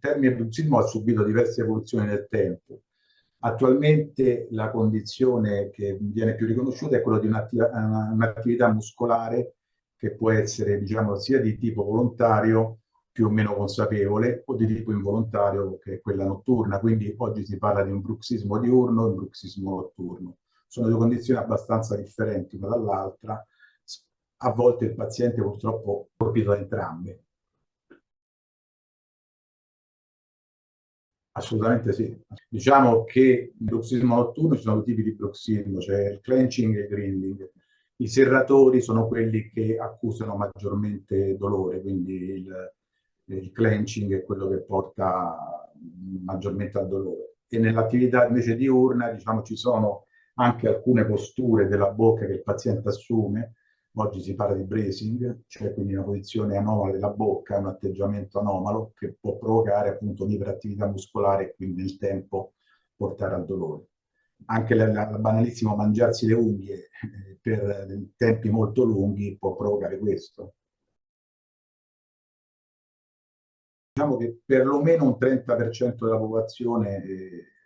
termine bruxismo ha subito diverse evoluzioni nel tempo. Attualmente la condizione che viene più riconosciuta è quella di un'attività muscolare che può essere, diciamo, sia di tipo volontario, più o meno consapevole, o di tipo involontario, che è quella notturna. Quindi oggi si parla di un bruxismo diurno e un bruxismo notturno. Sono due condizioni abbastanza differenti una dall'altra. A volte il paziente purtroppo è colpito da entrambe. Assolutamente sì. Diciamo che nel bruxismo notturno ci sono due tipi di bruxismo, cioè il clenching e il grinding. I serratori sono quelli che accusano maggiormente dolore, quindi il clenching è quello che porta maggiormente al dolore. E nell'attività invece diurna, diciamo, ci sono anche alcune posture della bocca che il paziente assume. Oggi si parla di bracing, cioè quindi una posizione anomala della bocca, un atteggiamento anomalo che può provocare appunto un'iperattività muscolare e quindi nel tempo portare al dolore. Anche la banalissimo mangiarsi le unghie per tempi molto lunghi può provocare questo. Diciamo che perlomeno un 30% della popolazione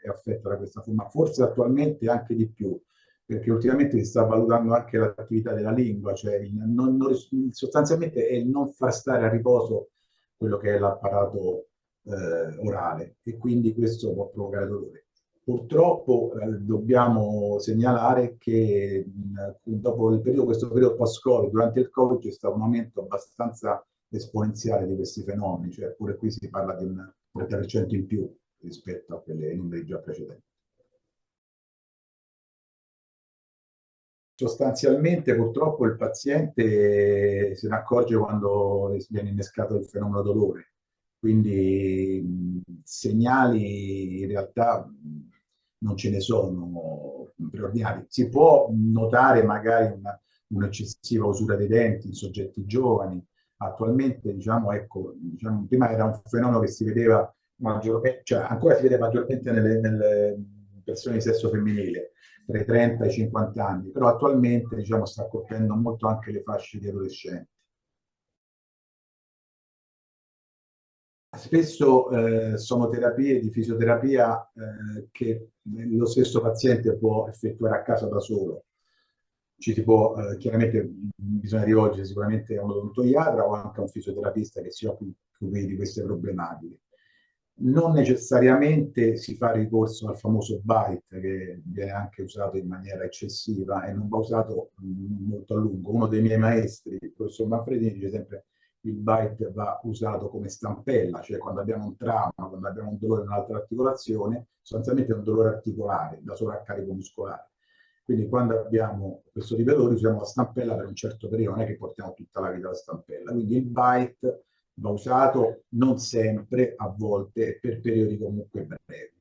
è affetta da questa forma, forse attualmente anche di più, perché ultimamente si sta valutando anche l'attività della lingua, cioè sostanzialmente è il non far stare a riposo quello che è l'apparato orale e quindi questo può provocare dolore. Purtroppo dobbiamo segnalare che dopo questo periodo post-Covid, durante il Covid c'è stato un aumento abbastanza esponenziale di questi fenomeni, cioè pure qui si parla di un 30% in più rispetto a quelle numeri già precedenti. Sostanzialmente purtroppo il paziente se ne accorge quando viene innescato il fenomeno dolore, quindi segnali in realtà non ce ne sono preordinati. Si può notare magari un'eccessiva usura dei denti in soggetti giovani. Attualmente, diciamo, ecco, diciamo, prima era un fenomeno che si vedeva maggiormente, cioè ancora si vede maggiormente nelle persone di sesso femminile, tra i 30 e i 50 anni, però attualmente diciamo, sta colpendo molto anche le fasce di adolescenti. Spesso sono terapie di fisioterapia che lo stesso paziente può effettuare a casa da solo. Ci si può, chiaramente bisogna rivolgere sicuramente a un odontoiatra o anche a un fisioterapista che si occupi di queste problematiche. Non necessariamente si fa ricorso al famoso bite che viene anche usato in maniera eccessiva e non va usato molto a lungo. Uno dei miei maestri, il professor Manfredini, dice sempre che il bite va usato come stampella, cioè quando abbiamo un trauma, quando abbiamo un dolore in un'altra articolazione, sostanzialmente è un dolore articolare da sovraccarico muscolare. Quindi quando abbiamo questo tipo di dolore usiamo la stampella per un certo periodo, non è che portiamo tutta la vita la stampella. Quindi il bite va usato non sempre, a volte, e per periodi comunque brevi.